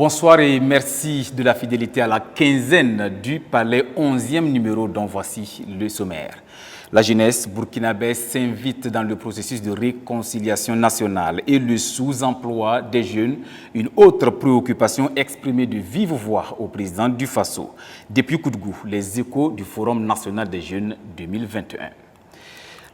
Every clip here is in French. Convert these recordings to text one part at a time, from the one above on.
Bonsoir et merci de la fidélité à la quinzaine du Palais 11e numéro dont voici le sommaire. La jeunesse burkinabé s'invite dans le processus de réconciliation nationale et le sous-emploi des jeunes, une autre préoccupation exprimée de vive voix au président du Faso. Depuis Koudgou, les échos du Forum national des jeunes 2021.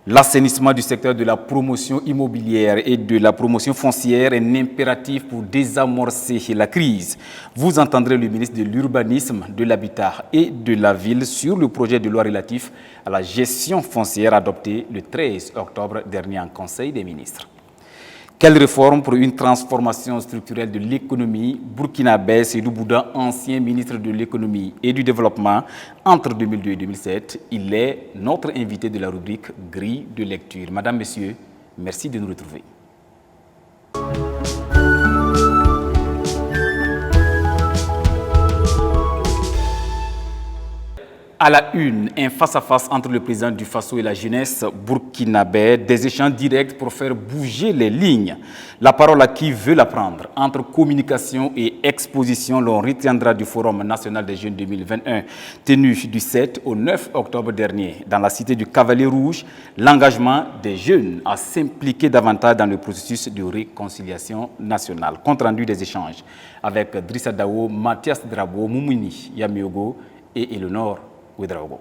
L'assainissement du secteur de la promotion immobilière et de la promotion foncière est un impératif pour désamorcer la crise. Vous entendrez le ministre de l'Urbanisme, de l'Habitat et de la Ville sur le projet de loi relatif à la gestion foncière adopté le 13 octobre dernier en Conseil des ministres. Quelle réforme pour une transformation structurelle de l'économie burkinabé? Seydou Bouda, ancien ministre de l'économie et du développement entre 2002 et 2007. Il est notre invité de la rubrique Grille de lecture. Madame, Messieurs, merci de nous retrouver. À la une, un face-à-face entre le président du Faso et la jeunesse burkinabé, des échanges directs pour faire bouger les lignes. La parole à qui veut la prendre. Entre communication et exposition, l'on retiendra du Forum national des jeunes 2021, tenu du 7 au 9 octobre dernier, dans la cité du Cavalier Rouge, l'engagement des jeunes à s'impliquer davantage dans le processus de réconciliation nationale. Compte rendu des échanges avec Drissa Dao, Mathias Drabo, Moumouni Yamiogo et Eleonore Ouedraogo.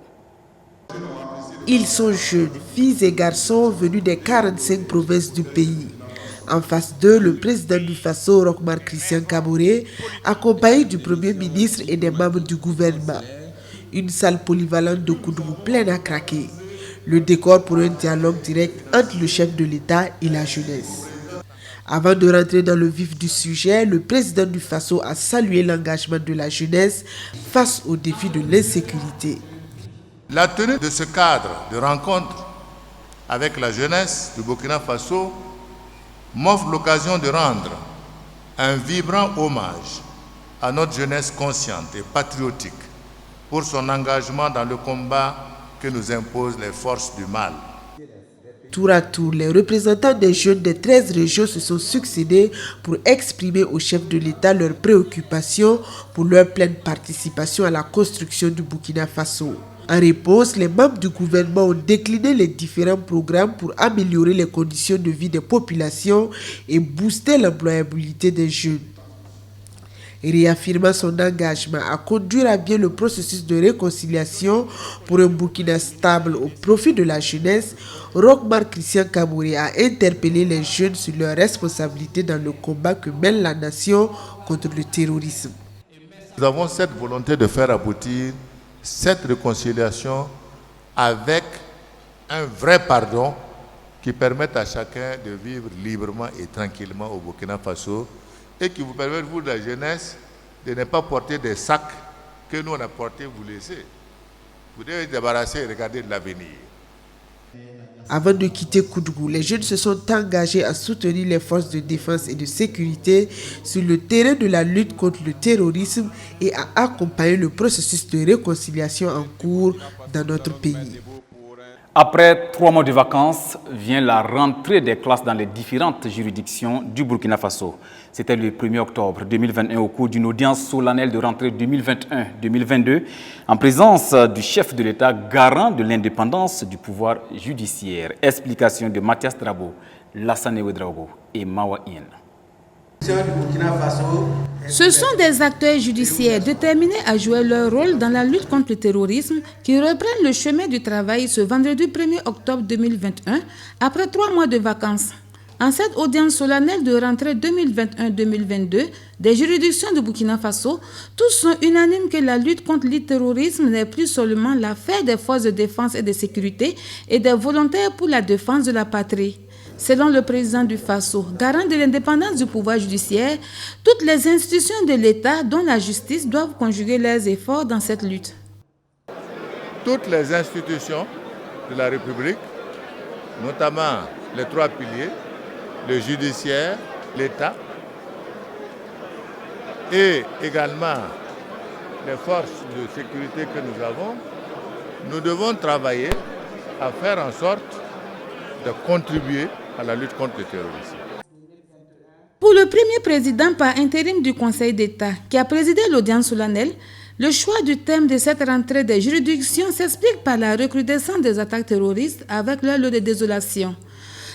Ils sont jeunes, filles et garçons venus des 45 provinces du pays. En face d'eux, le président du Faso, Roch-Marc Christian Kaboré, accompagné du Premier ministre et des membres du gouvernement. Une salle polyvalente de Koudgou pleine à craquer. Le décor pour un dialogue direct entre le chef de l'État et la jeunesse. Avant de rentrer dans le vif du sujet, le président du Faso a salué l'engagement de la jeunesse face aux défis de l'insécurité. La tenue de ce cadre de rencontre avec la jeunesse du Burkina Faso m'offre l'occasion de rendre un vibrant hommage à notre jeunesse consciente et patriotique pour son engagement dans le combat que nous imposent les forces du mal. Tour à tour, les représentants des jeunes des 13 régions se sont succédés pour exprimer au chef de l'État leurs préoccupations pour leur pleine participation à la construction du Burkina Faso. En réponse, les membres du gouvernement ont décliné les différents programmes pour améliorer les conditions de vie des populations et booster l'employabilité des jeunes. Réaffirmant son engagement à conduire à bien le processus de réconciliation pour un Burkina stable au profit de la jeunesse, Roch-Marc Christian Kaboré a interpellé les jeunes sur leurs responsabilités dans le combat que mène la nation contre le terrorisme. Nous avons cette volonté de faire aboutir cette réconciliation avec un vrai pardon qui permette à chacun de vivre librement et tranquillement au Burkina Faso et qui vous permette, vous, la jeunesse, de ne pas porter des sacs que nous on a portés, vous laissez. Vous devez vous débarrasser et regarder de l'avenir. Avant de quitter Koudgou, les jeunes se sont engagés à soutenir les forces de défense et de sécurité sur le terrain de la lutte contre le terrorisme et à accompagner le processus de réconciliation en cours dans notre pays. Après 3 mois de vacances, vient la rentrée des classes dans les différentes juridictions du Burkina Faso. C'était le 1er octobre 2021 au cours d'une audience solennelle de rentrée 2021-2022 en présence du chef de l'État garant de l'indépendance du pouvoir judiciaire. Explication de Mathias Drabo, Lassane Ouedraogo et Mawa Ien. Ce sont des acteurs judiciaires déterminés à jouer leur rôle dans la lutte contre le terrorisme qui reprennent le chemin du travail ce vendredi 1er octobre 2021 après 3 mois de vacances. En cette audience solennelle de rentrée 2021-2022 des juridictions de Burkina Faso, tous sont unanimes que la lutte contre le terrorisme n'est plus seulement l'affaire des forces de défense et de sécurité et des volontaires pour la défense de la patrie. Selon le président du Faso, garant de l'indépendance du pouvoir judiciaire, toutes les institutions de l'État, dont la justice, doivent conjuguer leurs efforts dans cette lutte. Toutes les institutions de la République, notamment les 3 piliers, le judiciaire, l'État et également les forces de sécurité que nous avons, nous devons travailler à faire en sorte de contribuer à la lutte contre le terrorisme. Pour le premier président par intérim du Conseil d'État qui a présidé l'audience solennelle, le choix du thème de cette rentrée des juridictions s'explique par la recrudescence des attaques terroristes avec leur lot de désolation.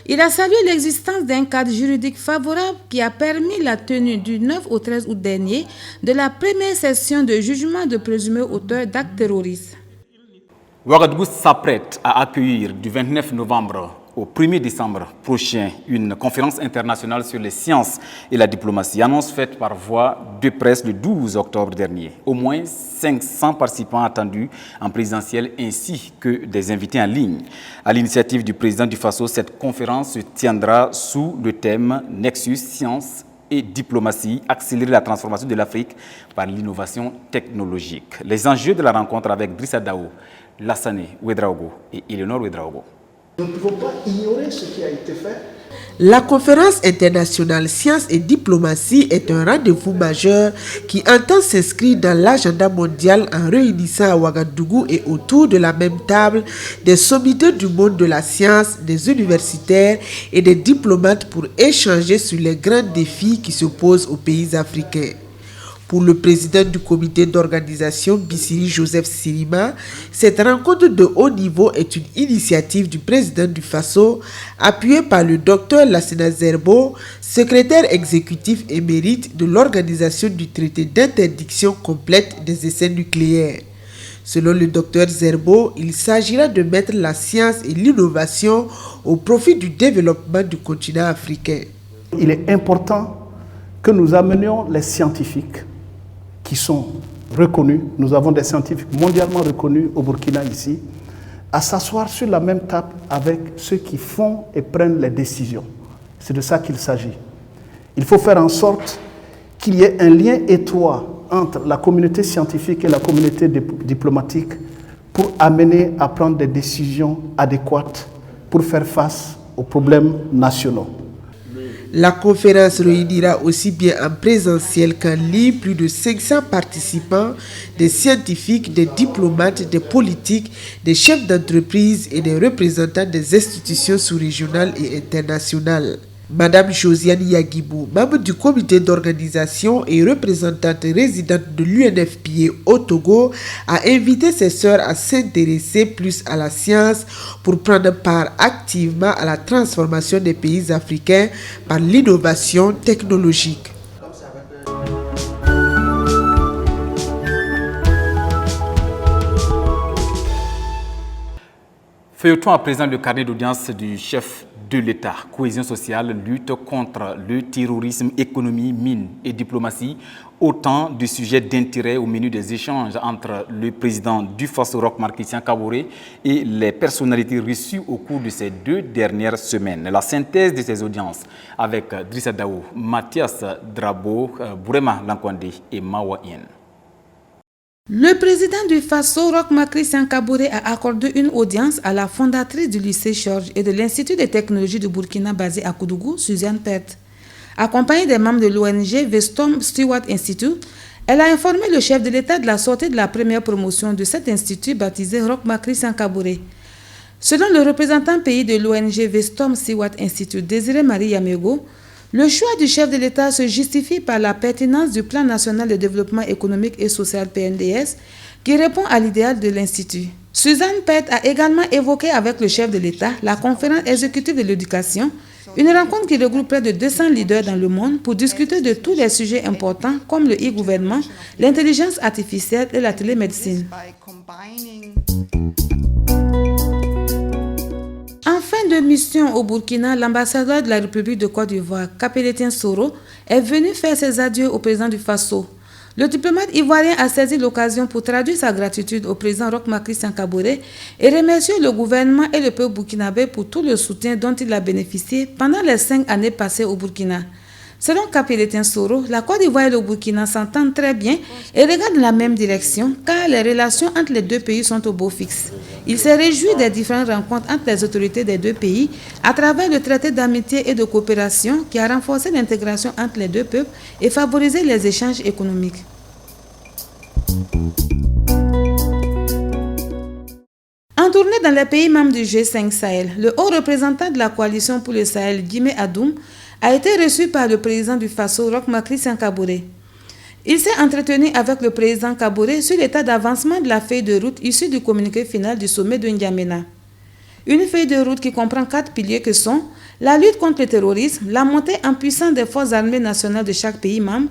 Il a salué l'existence d'un cadre juridique favorable qui a permis la tenue du 9 au 13 août dernier de la première session de jugement de présumés auteurs d'actes terroristes. Ouagadougou s'apprête à accueillir du 29 novembre au 1er décembre prochain une conférence internationale sur les sciences et la diplomatie, annonce faite par voie de presse le 12 octobre dernier. Au moins 500 participants attendus en présentiel ainsi que des invités en ligne. À l'initiative du président du Faso, cette conférence se tiendra sous le thème Nexus, sciences et diplomatie, accélérer la transformation de l'Afrique par l'innovation technologique. Les enjeux de la rencontre avec Drissa Dao, Lassane Ouedraogo et Eleonore Ouedraogo. Nous ne pouvons pas ignorer ce qui a été fait. La conférence internationale Sciences et Diplomatie est un rendez-vous majeur qui entend s'inscrire dans l'agenda mondial en réunissant à Ouagadougou et autour de la même table des sommiteurs du monde de la science, des universitaires et des diplomates pour échanger sur les grands défis qui se posent aux pays africains. Pour le président du comité d'organisation, Bissiri Joseph Sirima, cette rencontre de haut niveau est une initiative du président du Faso, appuyée par le docteur Lassana Zerbo, secrétaire exécutif émérite de l'organisation du traité d'interdiction complète des essais nucléaires. Selon le docteur Zerbo, il s'agira de mettre la science et l'innovation au profit du développement du continent africain. Il est important que nous amenions les scientifiques qui sont reconnus, nous avons des scientifiques mondialement reconnus au Burkina ici, à s'asseoir sur la même table avec ceux qui font et prennent les décisions. C'est de ça qu'il s'agit. Il faut faire en sorte qu'il y ait un lien étroit entre la communauté scientifique et la communauté diplomatique pour amener à prendre des décisions adéquates pour faire face aux problèmes nationaux. La conférence réunira aussi bien en présentiel qu'en ligne plus de 500 participants, des scientifiques, des diplomates, des politiques, des chefs d'entreprise et des représentants des institutions sous-régionales et internationales. Madame Josiane Yagibou, membre du comité d'organisation et représentante résidente de l'UNFPA au Togo, a invité ses sœurs à s'intéresser plus à la science pour prendre part activement à la transformation des pays africains par l'innovation technologique. Feuilletons à présent le carnet d'audience du chef de l'État. Cohésion sociale, lutte contre le terrorisme, économie, mines et diplomatie. Autant de sujets d'intérêt au menu des échanges entre le président du Faso, Roch-Marc Christian Kaboré, et les personnalités reçues au cours de ces 2 dernières semaines. La synthèse de ces audiences avec Drissa Dao, Mathias Drabo, Bourema Lankwande et Mawa Yen. Le président du Faso, Roch-Marc Christian Kaboré, a accordé une audience à la fondatrice du lycée Georges et de l'Institut de technologie de Burkina basé à Koudougou, Suzanne Pert. Accompagnée des membres de l'ONG Weston Stewart Institute, elle a informé le chef de l'État de la sortie de la première promotion de cet institut baptisé Roch-Marc Christian Kaboré. Selon le représentant pays de l'ONG Weston Stewart Institute, Désiré Marie Yamego, le choix du chef de l'État se justifie par la pertinence du Plan national de développement économique et social PNDS qui répond à l'idéal de l'Institut. Suzanne Pert a également évoqué avec le chef de l'État la conférence exécutive de l'éducation, une rencontre qui regroupe près de 200 leaders dans le monde pour discuter de tous les sujets importants comme le e-gouvernement, l'intelligence artificielle et la télémédecine. En fin de mission au Burkina, l'ambassadeur de la République de Côte d'Ivoire, Capélétien Soro, est venu faire ses adieux au président du Faso. Le diplomate ivoirien a saisi l'occasion pour traduire sa gratitude au président Roch-Marc Christian Kaboré et remercier le gouvernement et le peuple burkinabé pour tout le soutien dont il a bénéficié pendant les 5 années passées au Burkina. Selon Capélétien Soro, la Côte d'Ivoire et le Burkina s'entendent très bien et regardent dans la même direction car les relations entre les 2 pays sont au beau fixe. Il s'est réjoui des différentes rencontres entre les autorités des 2 pays à travers le traité d'amitié et de coopération qui a renforcé l'intégration entre les 2 peuples et favorisé les échanges économiques. En En tournée dans les pays membres du G5 Sahel, le haut représentant de la coalition pour le Sahel, Guimé Adoum, a été reçu par le président du Faso, Roch-Marc Christian Kaboré. Il s'est entretenu avec le président Kaboré sur l'état d'avancement de la feuille de route issue du communiqué final du sommet de N'Djamena. Une feuille de route qui comprend 4 piliers que sont la lutte contre le terrorisme, la montée en puissance des forces armées nationales de chaque pays membre,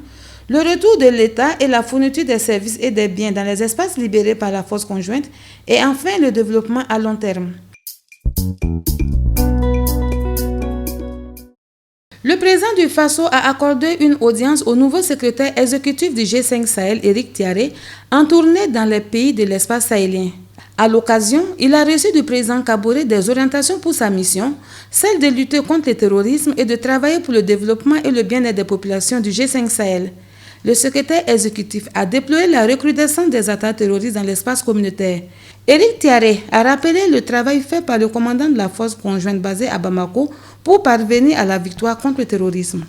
le retour de l'État et la fourniture des services et des biens dans les espaces libérés par la force conjointe, et enfin le développement à long terme. Le président du Faso a accordé une audience au nouveau secrétaire exécutif du G5 Sahel, Éric Thiaré, en tournée dans les pays de l'espace sahélien. À l'occasion, il a reçu du président Kaboré des orientations pour sa mission, celle de lutter contre le terrorisme et de travailler pour le développement et le bien-être des populations du G5 Sahel. Le secrétaire exécutif a déploré la recrudescence des attaques terroristes dans l'espace communautaire. Éric Thiaré a rappelé le travail fait par le commandant de la force conjointe basée à Bamako pour parvenir à la victoire contre le terrorisme.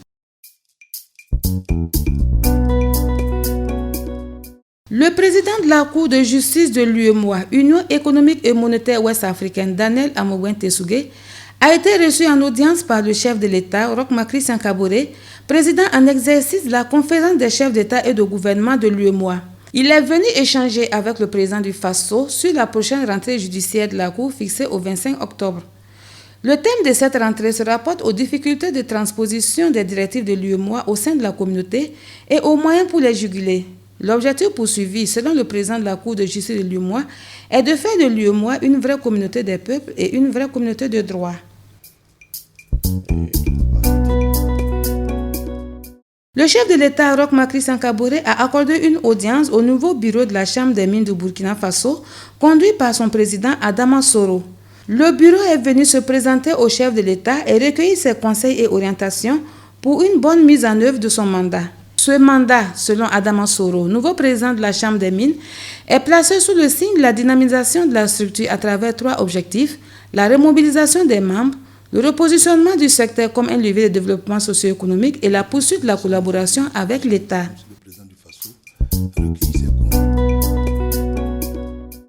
Le président de la Cour de justice de l'UEMOA, Union économique et monétaire ouest-africaine, Daniel Amowen Tessougé, a été reçu en audience par le chef de l'État, Roch-Marc Christian Kaboré, président en exercice de la conférence des chefs d'État et de gouvernement de l'UEMOA. Il est venu échanger avec le président du Faso sur la prochaine rentrée judiciaire de la Cour fixée au 25 octobre. Le thème de cette rentrée se rapporte aux difficultés de transposition des directives de l'UEMOA au sein de la communauté et aux moyens pour les juguler. L'objectif poursuivi, selon le président de la Cour de justice de l'UEMOA, est de faire de l'UEMOA une vraie communauté des peuples et une vraie communauté de droit. Le chef de l'État, Roch-Marc Christian Kaboré, a accordé une audience au nouveau bureau de la Chambre des mines du Burkina Faso, conduit par son président Adama Soro. Le bureau est venu se présenter au chef de l'État et recueillir ses conseils et orientations pour une bonne mise en œuvre de son mandat. Ce mandat, selon Adama Soro, nouveau président de la Chambre des mines, est placé sous le signe de la dynamisation de la structure à travers 3 objectifs: la remobilisation des membres, le repositionnement du secteur comme un levier de développement socio-économique et la poursuite de la collaboration avec l'État.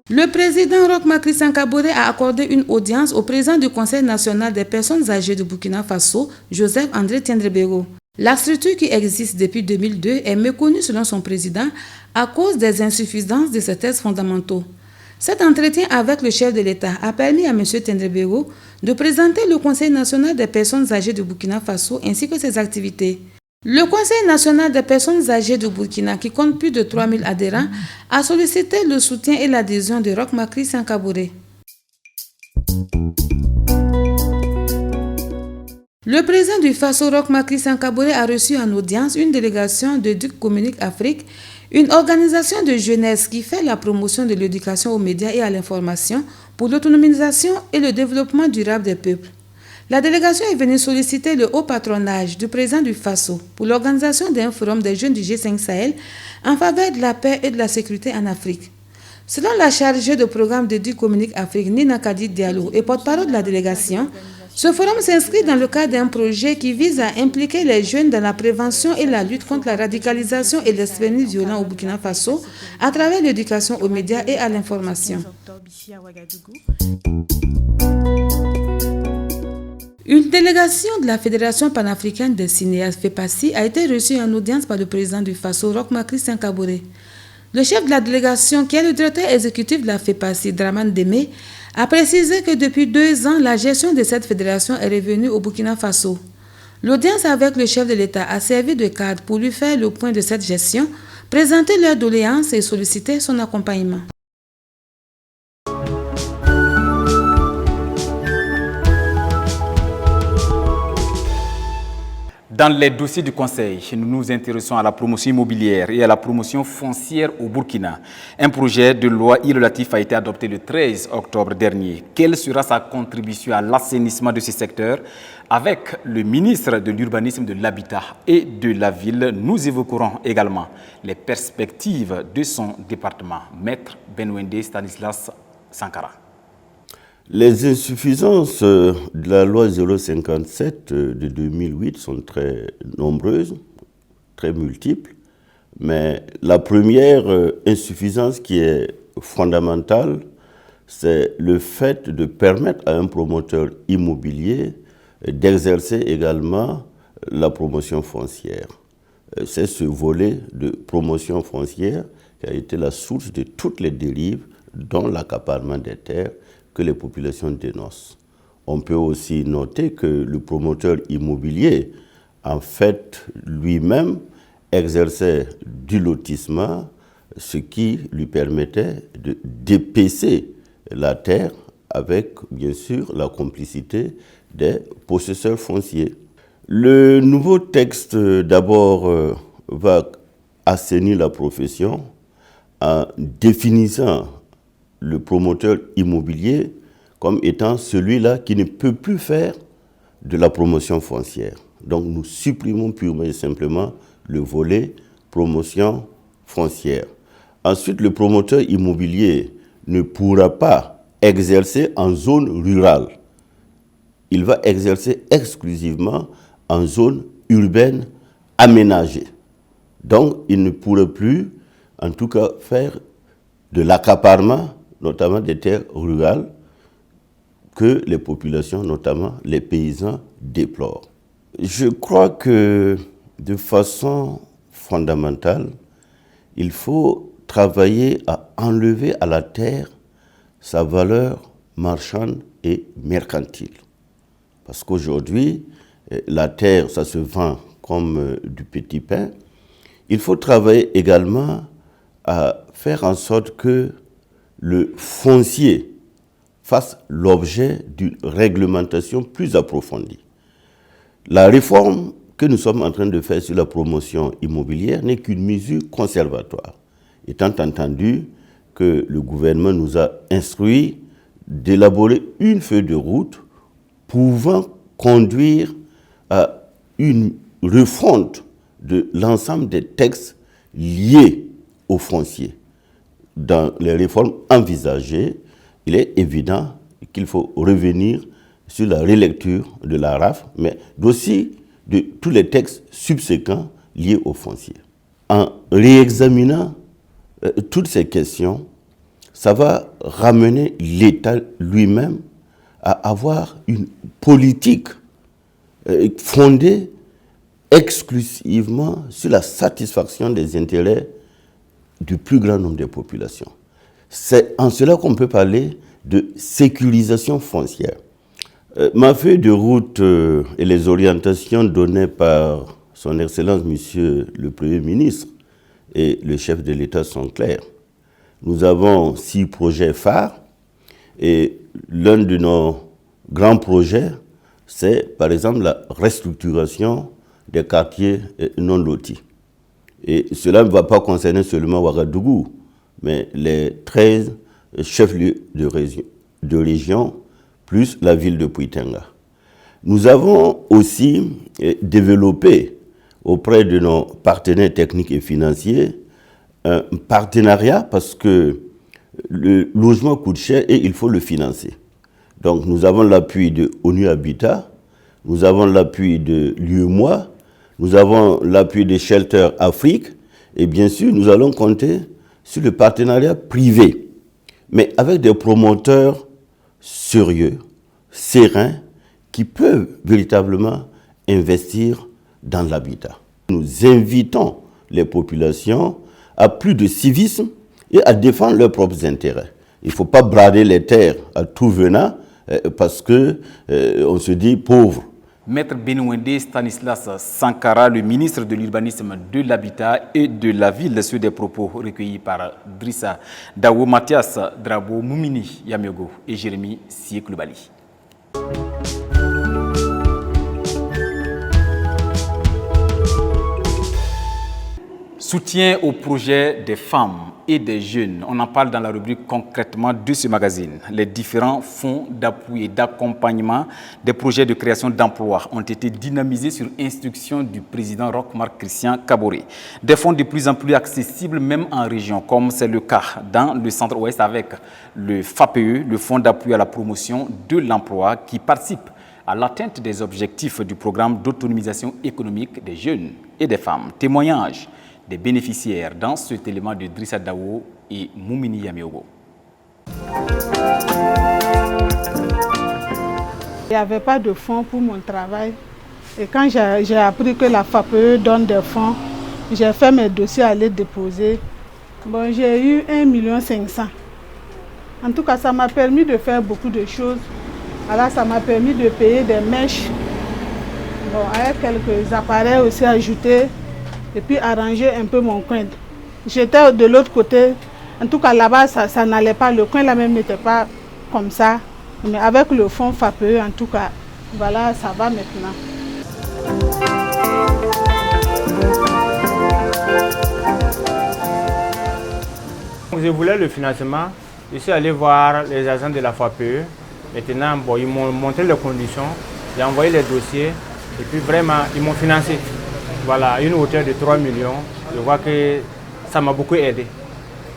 Le président Roch-Marc Christian Kaboré a accordé une audience au président du Conseil national des personnes âgées du Burkina Faso, Joseph André Tiendrebego. La structure qui existe depuis 2002 est méconnue selon son président à cause des insuffisances de ses textes fondamentaux. Cet entretien avec le chef de l'État a permis à M. Tiendrebego de présenter le Conseil national des personnes âgées du Burkina Faso ainsi que ses activités. Le Conseil national des personnes âgées du Burkina, qui compte plus de 3000 adhérents, a sollicité le soutien et l'adhésion de Roch-Marc Christian Kaboré. Le président du Faso, Roch-Marc Christian Kaboré, a reçu en audience une délégation de Duc Communique Afrique, une organisation de jeunesse qui fait la promotion de l'éducation aux médias et à l'information pour l'autonomisation et le développement durable des peuples. La délégation est venue solliciter le haut patronage du président du Faso pour l'organisation d'un forum des jeunes du G5 Sahel en faveur de la paix et de la sécurité en Afrique. Selon la chargée de programme de Duc Communique Afrique, Nina Kadi Diallo, et porte-parole de la délégation, ce forum s'inscrit dans le cadre d'un projet qui vise à impliquer les jeunes dans la prévention et la lutte contre la radicalisation et l'extrémisme violent au Burkina Faso à travers l'éducation aux médias et à l'information. Une délégation de la Fédération panafricaine des cinéastes FEPACI a été reçue en audience par le président du Faso, Roch-Marc Christian Kaboré. Le chef de la délégation, qui est le directeur exécutif de la FEPACI, Draman Démé, a précisé que depuis 2 ans, la gestion de cette fédération est revenue au Burkina Faso. L'audience avec le chef de l'État a servi de cadre pour lui faire le point de cette gestion, présenter leurs doléances et solliciter son accompagnement. Dans les dossiers du Conseil, nous nous intéressons à la promotion immobilière et à la promotion foncière au Burkina. Un projet de loi relatif a été adopté le 13 octobre dernier. Quelle sera sa contribution à l'assainissement de ce secteur? Avec le ministre de l'Urbanisme, de l'Habitat et de la Ville, nous évoquerons également les perspectives de son département. Maître Benwende Stanislas Sankara. Les insuffisances de la loi 057 de 2008 sont très nombreuses, très multiples, mais la première insuffisance qui est fondamentale, c'est le fait de permettre à un promoteur immobilier d'exercer également la promotion foncière. C'est ce volet de promotion foncière qui a été la source de toutes les dérives, dont l'accaparement des terres que les populations dénoncent. On peut aussi noter que le promoteur immobilier, en fait, lui-même, exerçait du lotissement, ce qui lui permettait de d'épaisser la terre avec, bien sûr, la complicité des possesseurs fonciers. Le nouveau texte, d'abord, va assainir la profession en définissant le promoteur immobilier comme étant celui-là qui ne peut plus faire de la promotion foncière. Donc nous supprimons purement et simplement le volet promotion foncière. Ensuite, le promoteur immobilier ne pourra pas exercer en zone rurale. Il va exercer exclusivement en zone urbaine aménagée. Donc il ne pourra plus, en tout cas, faire de l'accaparement, notamment des terres rurales, que les populations, notamment les paysans, déplorent. Je crois que de façon fondamentale, il faut travailler à enlever à la terre sa valeur marchande et mercantile. Parce qu'aujourd'hui, la terre, ça se vend comme du petit pain. Il faut travailler également à faire en sorte que le foncier fasse l'objet d'une réglementation plus approfondie. La réforme que nous sommes en train de faire sur la promotion immobilière n'est qu'une mesure conservatoire, étant entendu que le gouvernement nous a instruit d'élaborer une feuille de route pouvant conduire à une refonte de l'ensemble des textes liés au foncier. Dans les réformes envisagées, il est évident qu'il faut revenir sur la relecture de la RAF, mais aussi de tous les textes subséquents liés au foncier. En réexaminant toutes ces questions, ça va ramener l'État lui-même à avoir une politique fondée exclusivement sur la satisfaction des intérêts du plus grand nombre de populations. C'est en cela qu'on peut parler de sécurisation foncière. Ma feuille de route et les orientations données par son Excellence, Monsieur le Premier ministre et le chef de l'État sont claires. Nous avons 6 projets phares et l'un de nos grands projets, c'est par exemple la restructuration des quartiers non lotis. Et cela ne va pas concerner seulement Ouagadougou, mais les 13 chefs-lieux de région, plus la ville de Puitenga. Nous avons aussi développé auprès de nos partenaires techniques et financiers un partenariat parce que le logement coûte cher et il faut le financer. Donc nous avons l'appui de ONU Habitat, nous avons l'appui de l'UEMOA, nous avons l'appui de Shelter Afrique et bien sûr nous allons compter sur le partenariat privé, mais avec des promoteurs sérieux, sereins, qui peuvent véritablement investir dans l'habitat. Nous invitons les populations à plus de civisme et à défendre leurs propres intérêts. Il ne faut pas brader les terres à tout venant parce qu'on se dit pauvre. Maître Benouendé Stanislas Sankara, le ministre de l'Urbanisme, de l'Habitat et de la Ville, sur des propos recueillis par Drissa Dawo, Mathias Drabo, Moumini Yamiogo et Jérémy Siekloubali. Soutien au projet des femmes et des jeunes. On en parle dans la rubrique concrètement de ce magazine. Les différents fonds d'appui et d'accompagnement des projets de création d'emplois ont été dynamisés sur instruction du président Roch-Marc Christian Kaboré. Des fonds de plus en plus accessibles même en région, comme c'est le cas dans le centre-ouest avec le FAPE, le fonds d'appui à la promotion de l'emploi, qui participe à l'atteinte des objectifs du programme d'autonomisation économique des jeunes et des femmes. Témoignage des bénéficiaires dans cet élément de Drissa Dawo et Moumini Yameogo. Il n'y avait pas de fonds pour mon travail. Et quand j'ai appris que la FAPE donne des fonds, j'ai fait mes dossiers à les déposer. Bon, j'ai eu 1,5 million. En tout cas, ça m'a permis de faire beaucoup de choses. Alors, ça m'a permis de payer des mèches, bon, avec quelques appareils aussi ajoutés, et puis arranger un peu mon coin. J'étais de l'autre côté. En tout cas, là-bas, ça n'allait pas. Le coin là même n'était pas comme ça. Mais avec le fonds FAPE, en tout cas, voilà, ça va maintenant. Je voulais le financement. Je suis allé voir les agents de la FAPE. Maintenant, bon, ils m'ont montré les conditions. J'ai envoyé les dossiers. Et puis vraiment, ils m'ont financé. Voilà, une hauteur de 3 millions. Je vois que ça m'a beaucoup aidé.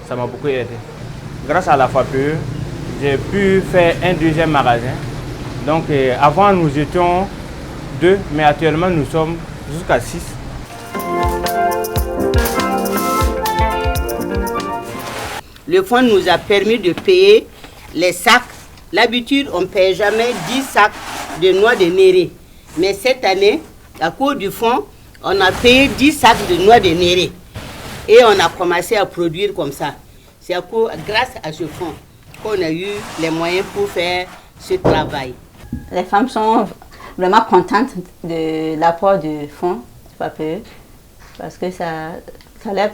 Ça m'a beaucoup aidé. Grâce à la FAPE, j'ai pu faire un deuxième magasin. Donc avant nous étions 2, mais actuellement nous sommes jusqu'à 6. Le fonds nous a permis de payer les sacs. L'habitude, on ne paye jamais 10 sacs de noix de néré. Mais cette année, à cause du fonds, on a payé 10 sacs de noix de néré. Et on a commencé à produire comme ça. C'est grâce à ce fonds qu'on a eu les moyens pour faire ce travail. Les femmes sont vraiment contentes de l'apport du fonds du FAPE parce que ça leur a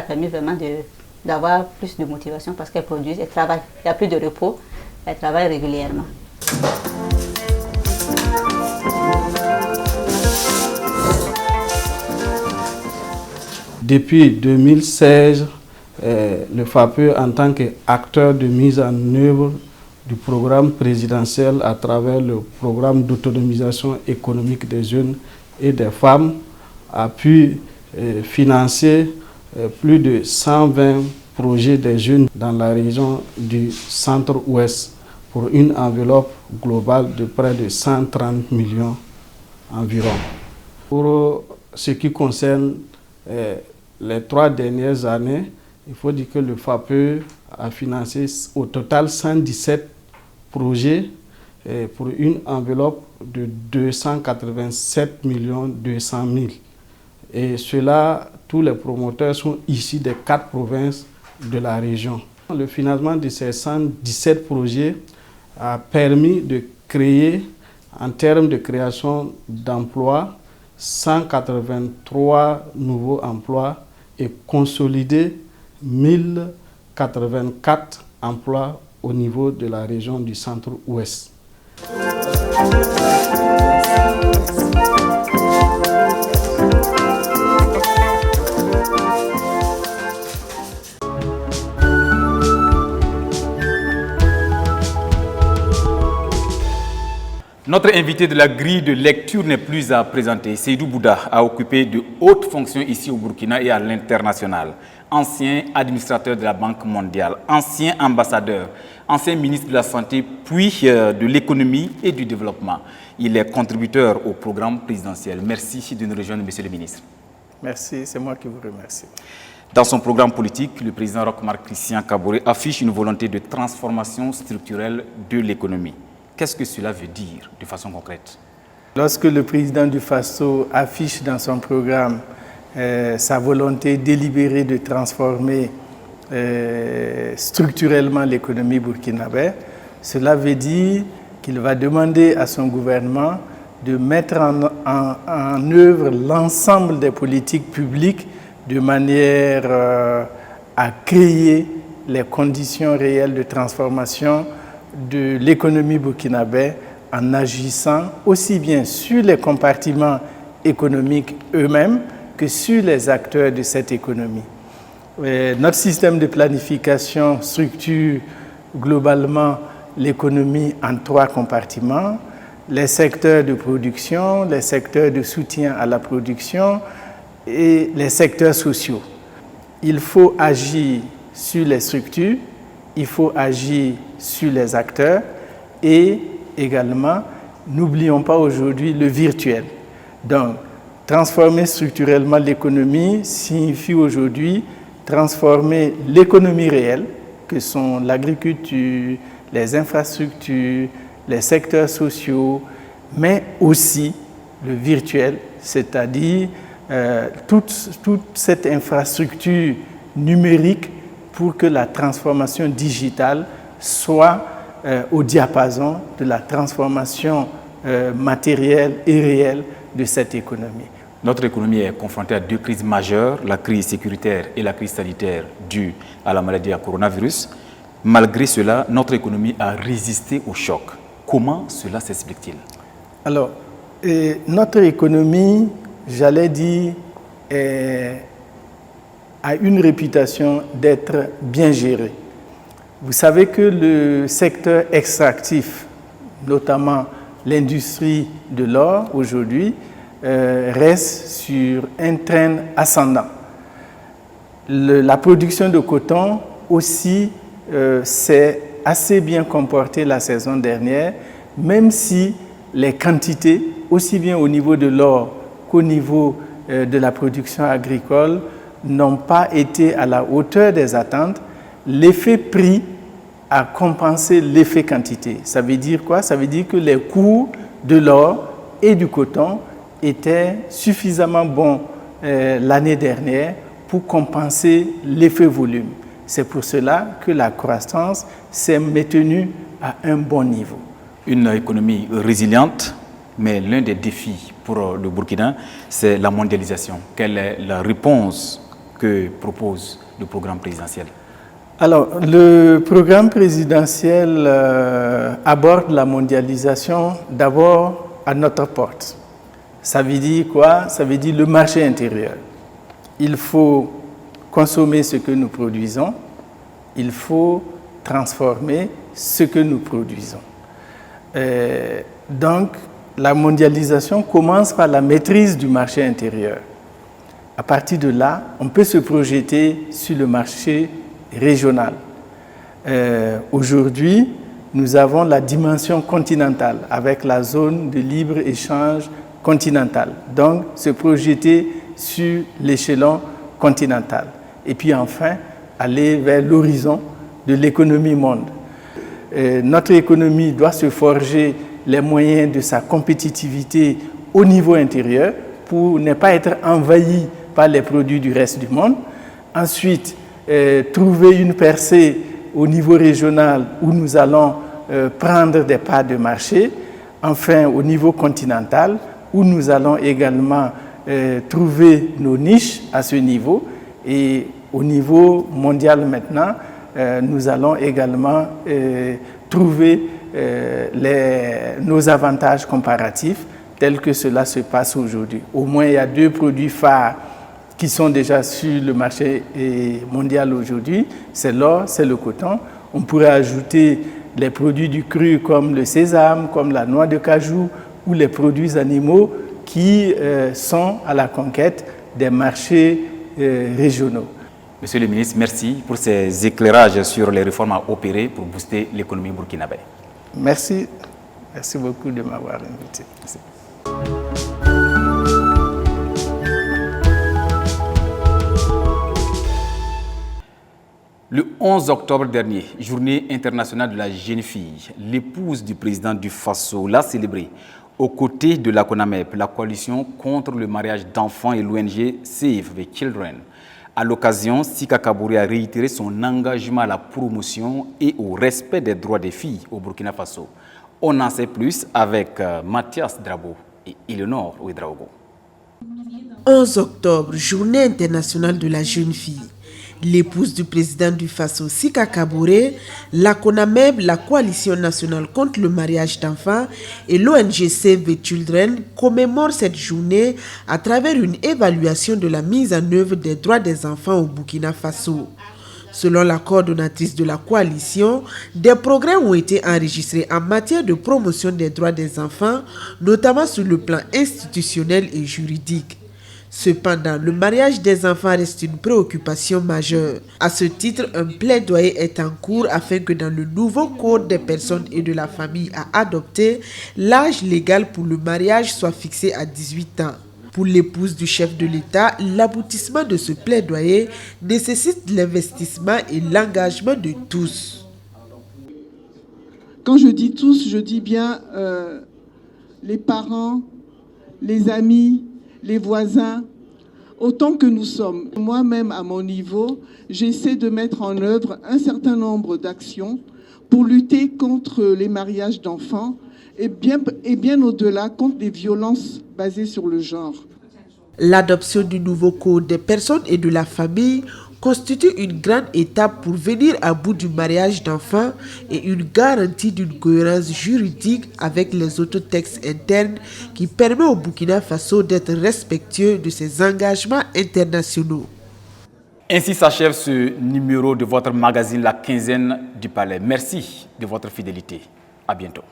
permis vraiment d'avoir plus de motivation parce qu'elles produisent, elles travaillent. Il n'y a plus de repos, elles travaillent régulièrement. Depuis 2016, le FAPE, en tant qu'acteur de mise en œuvre du programme présidentiel à travers le programme d'autonomisation économique des jeunes et des femmes, a pu financer plus de 120 projets des jeunes dans la région du centre-ouest pour une enveloppe globale de près de 130 millions environ. Pour ce qui concerne les 3 dernières années, il faut dire que le FAPE a financé au total 117 projets pour une enveloppe de 287 200 000. Et cela, tous les promoteurs sont issus des 4 provinces de la région. Le financement de ces 117 projets a permis de créer, en termes de création d'emplois, 183 nouveaux emplois et consolider 1084 emplois au niveau de la région du centre-ouest. Notre invité de la grille de lecture n'est plus à présenter. Seydou Bouda a occupé de hautes fonctions ici au Burkina et à l'international. Ancien administrateur de la Banque mondiale, ancien ambassadeur, ancien ministre de la Santé, puis de l'économie et du développement. Il est contributeur au programme présidentiel. Merci de nous rejoindre, monsieur le ministre. Merci, c'est moi qui vous remercie. Dans son programme politique, le président Roch-Marc Christian Kaboré affiche une volonté de transformation structurelle de l'économie. Qu'est-ce que cela veut dire de façon concrète? Lorsque le président du FASO affiche dans son programme sa volonté délibérée de transformer structurellement l'économie burkinabé, cela veut dire qu'il va demander à son gouvernement de mettre en œuvre l'ensemble des politiques publiques de manière à créer les conditions réelles de transformation de l'économie burkinabé en agissant aussi bien sur les compartiments économiques eux-mêmes que sur les acteurs de cette économie. Notre système de planification structure globalement l'économie en 3 compartiments, les secteurs de production, les secteurs de soutien à la production et les secteurs sociaux. Il faut agir sur les structures, il faut agir sur les acteurs et également, n'oublions pas aujourd'hui le virtuel. Donc, transformer structurellement l'économie signifie aujourd'hui transformer l'économie réelle, que que sont l'agriculture, les infrastructures, les secteurs sociaux, mais aussi le virtuel, c'est-à-dire toute cette infrastructure numérique pour que la transformation digitale soit au diapason de la transformation matérielle et réelle de cette économie. Notre économie est confrontée à deux crises majeures, la crise sécuritaire et la crise sanitaire due à la maladie à coronavirus. Malgré cela, notre économie a résisté au choc. Comment cela s'explique-t-il? Alors, notre économie, j'allais dire, a une réputation d'être bien gérée. Vous savez que le secteur extractif, notamment l'industrie de l'or aujourd'hui, reste sur un train ascendant. La production de coton aussi s'est assez bien comportée la saison dernière, même si les quantités, aussi bien au niveau de l'or qu'au niveau de la production agricole, n'ont pas été à la hauteur des attentes. L'effet prix a compensé l'effet quantité. Ça veut dire quoi? Ça veut dire que les cours de l'or et du coton étaient suffisamment bons l'année dernière pour compenser l'effet volume. C'est pour cela que la croissance s'est maintenue à un bon niveau. Une économie résiliente, mais l'un des défis pour le Burkina, c'est la mondialisation. Quelle est la réponse que propose le programme présidentiel? Alors, le programme présidentiel aborde la mondialisation d'abord à notre porte. Ça veut dire quoi? Ça veut dire le marché intérieur. Il faut consommer ce que nous produisons, il faut transformer ce que nous produisons. Donc, la mondialisation commence par la maîtrise du marché intérieur. À partir de là, on peut se projeter sur le marché régional. Aujourd'hui, nous avons la dimension continentale avec la zone de libre-échange continentale. Donc, se projeter sur l'échelon continental. Et puis enfin, aller vers l'horizon de l'économie monde. Notre économie doit se forger les moyens de sa compétitivité au niveau intérieur pour ne pas être envahie par les produits du reste du monde. Ensuite, trouver une percée au niveau régional où nous allons prendre des parts de marché. Enfin, au niveau continental, où nous allons également trouver nos niches à ce niveau. Et au niveau mondial maintenant, nous allons également trouver nos avantages comparatifs tels que cela se passe aujourd'hui. Au moins, il y a deux produits phares qui sont déjà sur le marché mondial aujourd'hui, c'est l'or, c'est le coton. On pourrait ajouter les produits du cru comme le sésame, comme la noix de cajou ou les produits animaux qui sont à la conquête des marchés régionaux. Monsieur le ministre, merci pour ces éclairages sur les réformes à opérer pour booster l'économie burkinabé. Merci. Merci beaucoup de m'avoir invité. Merci. Le 11 octobre dernier, journée internationale de la jeune fille, l'épouse du président du Faso l'a célébrée aux côtés de la CONAMEP, la coalition contre le mariage d'enfants, et l'ONG Save the Children. À l'occasion, Sika Kaboré a réitéré son engagement à la promotion et au respect des droits des filles au Burkina Faso. On en sait plus avec Mathias Drabo et Eleonore Ouedraogo. 11 octobre, journée internationale de la jeune fille. L'épouse du président du Faso, Sika Kaboré, la CONAMEB, la Coalition nationale contre le mariage d'enfants et l'ONG Save the Children commémorent cette journée à travers une évaluation de la mise en œuvre des droits des enfants au Burkina Faso. Selon la coordonnatrice de la coalition, des progrès ont été enregistrés en matière de promotion des droits des enfants, notamment sur le plan institutionnel et juridique. Cependant, le mariage des enfants reste une préoccupation majeure. À ce titre, un plaidoyer est en cours afin que dans le nouveau code des personnes et de la famille à adopter, l'âge légal pour le mariage soit fixé à 18 ans. Pour l'épouse du chef de l'État, l'aboutissement de ce plaidoyer nécessite l'investissement et l'engagement de tous. Quand je dis tous, je dis bien les parents, les amis, les voisins, autant que nous sommes. Moi-même, à mon niveau, j'essaie de mettre en œuvre un certain nombre d'actions pour lutter contre les mariages d'enfants et bien au-delà contre les violences basées sur le genre. L'adoption du nouveau code des personnes et de la famille constitue une grande étape pour venir à bout du mariage d'enfants et une garantie d'une cohérence juridique avec les autres textes internes qui permet au Burkina Faso d'être respectueux de ses engagements internationaux. Ainsi s'achève ce numéro de votre magazine La Quinzaine du Palais. Merci de votre fidélité. À bientôt.